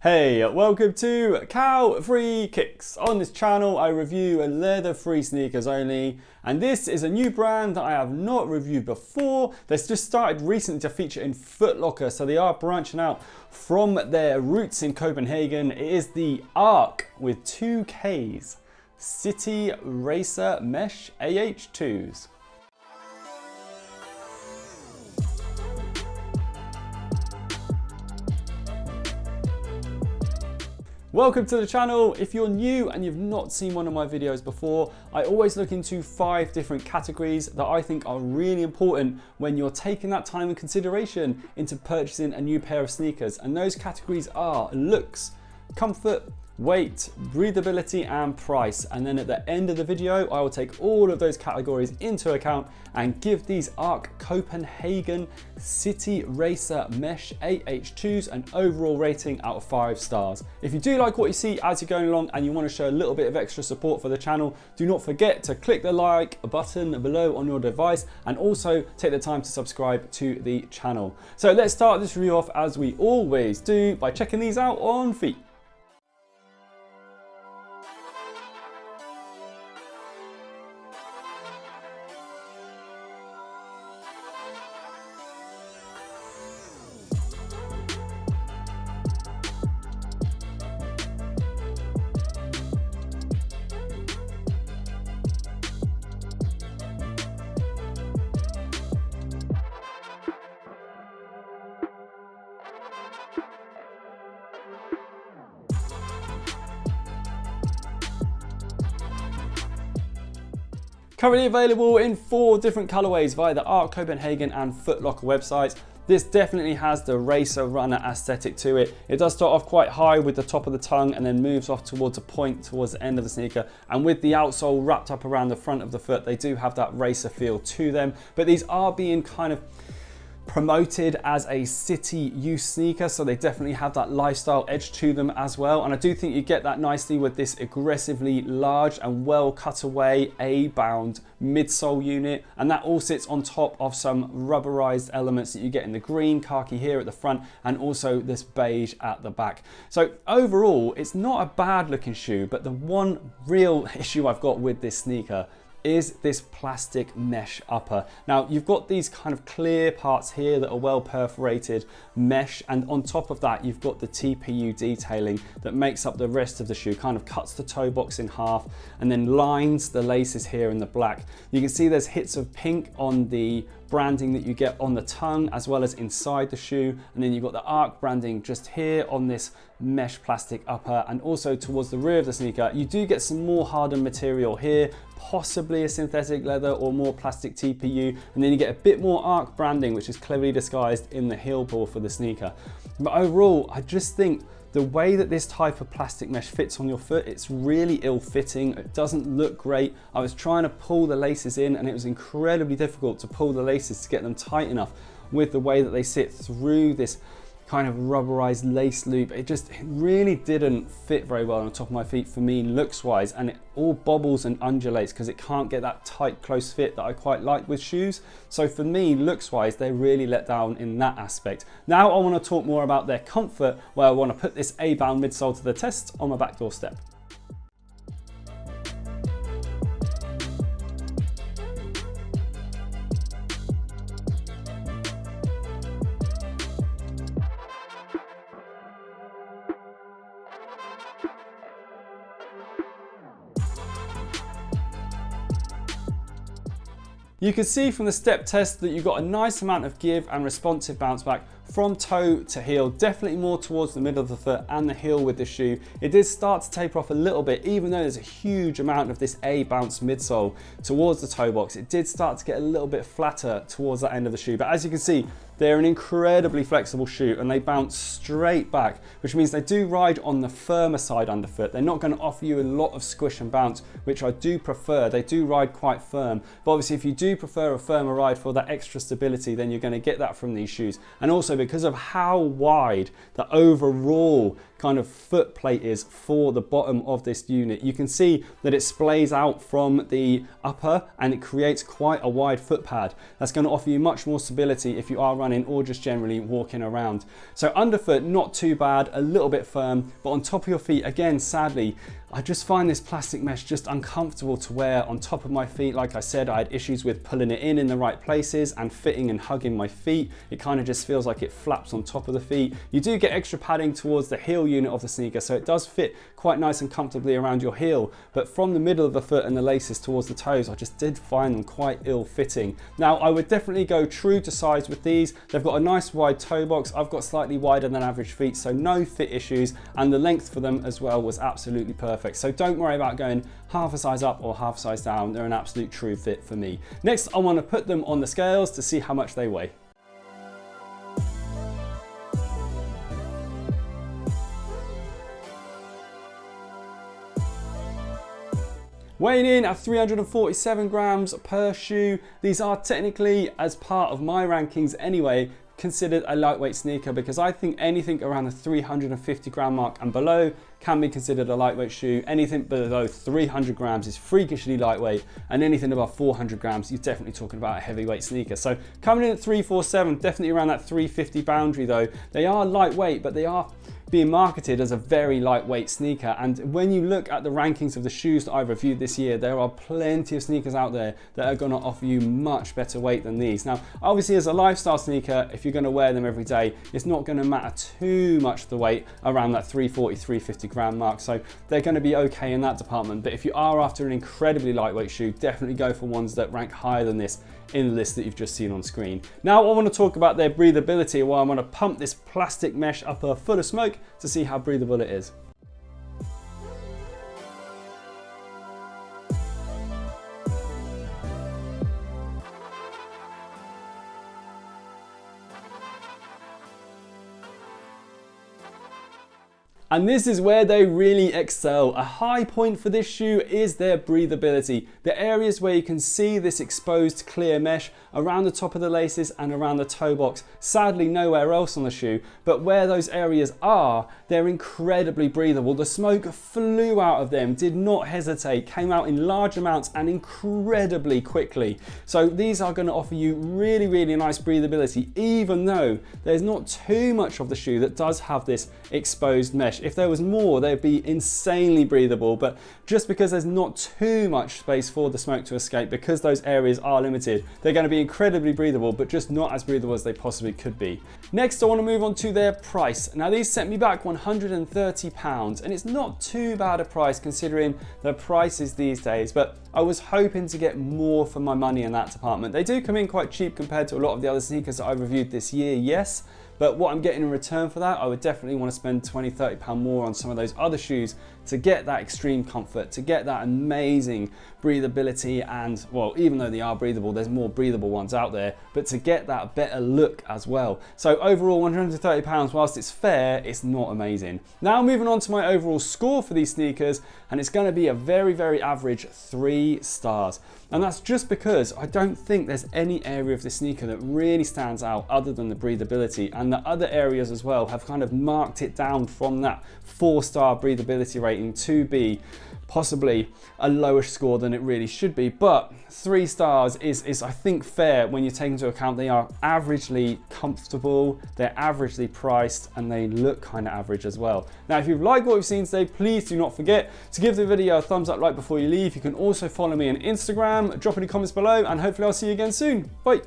Hey, welcome to Cow Free Kicks. On this channel I review leather-free sneakers only, and this is a new brand that I have not reviewed before. They've just started recently to feature in Foot Locker, so they are branching out from their roots in Copenhagen. It is the ARK with 2 Ks, City Racr Mesh AH2s. Welcome to the channel. If you're new and you've not seen one of my videos before, I always look into 5 different categories that I think are really important when you're taking that time and consideration into purchasing a new pair of sneakers. And those categories are looks, comfort, weight, breathability and price. And then at the end of the video, I will take all of those categories into account and give these ARK Copenhagen City Racr Mesh AH2s an overall rating out of 5 stars. If you do like what you see as you're going along and you want to show a little bit of extra support for the channel, do not forget to click the like button below on your device and also take the time to subscribe to the channel. So let's start this review off as we always do by checking these out on feet. Currently available in 4 different colorways via the ARK Copenhagen and Foot Locker websites. This definitely has the racer runner aesthetic to it. It does start off quite high with the top of the tongue and then moves off towards a point towards the end of the sneaker. And with the outsole wrapped up around the front of the foot, they do have that racer feel to them. But these are being kind of promoted as a city use sneaker, so they definitely have that lifestyle edge to them as well. And I do think you get that nicely with this aggressively large and well cut away A-bound midsole unit, and that all sits on top of some rubberized elements that you get in the green khaki here at the front and also this beige at the back. So overall it's not a bad looking shoe, but the one real issue I've got with this sneaker is this plastic mesh upper. Now you've got these kind of clear parts here that are well perforated mesh, and on top of that you've got the TPU detailing that makes up the rest of the shoe, kind of cuts the toe box in half and then lines the laces here in the black. You can see there's hits of pink on the branding that you get on the tongue as well as inside the shoe, and then you've got the ARK branding just here on this mesh plastic upper, and also towards the rear of the sneaker you do get some more hardened material here, possibly a synthetic leather or more plastic TPU, and then you get a bit more ARK branding which is cleverly disguised in the heel ball for the sneaker. But overall I just think the way that this type of plastic mesh fits on your foot, it's really ill-fitting. It doesn't look great. I was trying to pull the laces in and it was incredibly difficult to pull the laces to get them tight enough with the way that they sit through this kind of rubberized lace loop. It really didn't fit very well on the top of my feet for me looks wise, and it all bobbles and undulates because it can't get that tight close fit that I quite like with shoes. So for me looks wise they really let down in that aspect. Now I want to talk more about their comfort, where I want to put this A-bound midsole to the test on my back doorstep. You can see from the step test that you've got a nice amount of give and responsive bounce back from toe to heel, definitely more towards the middle of the foot and the heel with the shoe. It did start to taper off a little bit, even though there's a huge amount of this A-bounce midsole towards the toe box. It did start to get a little bit flatter towards that end of the shoe, but as you can see, they're an incredibly flexible shoe and they bounce straight back, which means they do ride on the firmer side underfoot. They're not going to offer you a lot of squish and bounce, which I do prefer. They do ride quite firm, but obviously if you do prefer a firmer ride for that extra stability, then you're going to get that from these shoes. And also because of how wide the overall kind of foot plate is for the bottom of this unit. You can see that it splays out from the upper and it creates quite a wide foot pad. That's going to offer you much more stability if you are running running or just generally walking around. So underfoot, not too bad, a little bit firm, but on top of your feet, again, sadly, I just find this plastic mesh just uncomfortable to wear on top of my feet. Like I said, I had issues with pulling it in the right places and fitting and hugging my feet. It kind of just feels like it flaps on top of the feet. You do get extra padding towards the heel unit of the sneaker, so it does fit quite nice and comfortably around your heel, but from the middle of the foot and the laces towards the toes, I just did find them quite ill-fitting. Now, I would definitely go true to size with these. They've got a nice wide toe box. I've got slightly wider than average feet, so no fit issues, and the length for them as well was absolutely perfect. So don't worry about going half a size up or half a size down. They're an absolute true fit for me. Next, I want to put them on the scales to see how much they weigh. Weighing in at 347 grams per shoe. These are technically, as part of my rankings anyway, considered a lightweight sneaker, because I think anything around the 350 gram mark and below can be considered a lightweight shoe. Anything below 300 grams is freakishly lightweight, and anything above 400 grams, you're definitely talking about a heavyweight sneaker. So coming in at 347, definitely around that 350 boundary though. They are lightweight, but they are being marketed as a very lightweight sneaker. And when you look at the rankings of the shoes that I've reviewed this year, there are plenty of sneakers out there that are gonna offer you much better weight than these. Now, obviously as a lifestyle sneaker, if you're gonna wear them every day, it's not gonna matter too much the weight around that 340, 350 gram mark. So they're gonna be okay in that department. But if you are after an incredibly lightweight shoe, definitely go for ones that rank higher than this in the list that you've just seen on screen. Now I want to talk about their breathability, while I want to pump this plastic mesh up a foot of smoke to see how breathable it is. And this is where they really excel. A high point for this shoe is their breathability. The areas where you can see this exposed clear mesh around the top of the laces and around the toe box. Sadly, nowhere else on the shoe, but where those areas are, they're incredibly breathable. The smoke flew out of them, did not hesitate, came out in large amounts and incredibly quickly. So these are going to offer you really, really nice breathability, even though there's not too much of the shoe that does have this exposed mesh. If there was more, they'd be insanely breathable, but just because there's not too much space for the smoke to escape, because those areas are limited, they're going to be incredibly breathable, but just not as breathable as they possibly could be. Next, I want to move on to their price. Now, these set me back £130, and it's not too bad a price considering the prices these days, but I was hoping to get more for my money in that department. They do come in quite cheap compared to a lot of the other sneakers that I've reviewed this year, yes, but what I'm getting in return for that, I would definitely want to spend £20, £30 more on some of those other shoes to get that extreme comfort, to get that amazing breathability, and, well, even though they are breathable, there's more breathable ones out there, but to get that better look as well. So overall, £130, whilst it's fair, it's not amazing. Now moving on to my overall score for these sneakers, and it's going to be a very, very average 3 stars. And that's just because I don't think there's any area of this sneaker that really stands out other than the breathability, and the other areas as well have kind of marked it down from that 4-star breathability rating to be possibly a lower score than it really should be. But 3 stars is I think fair when you take into account they are averagely comfortable, they're averagely priced, and they look kind of average as well. Now, if you've liked what we've seen today, please do not forget to give the video a thumbs up right before you leave. You can also follow me on Instagram, drop any comments below, and hopefully I'll see you again soon. Bye.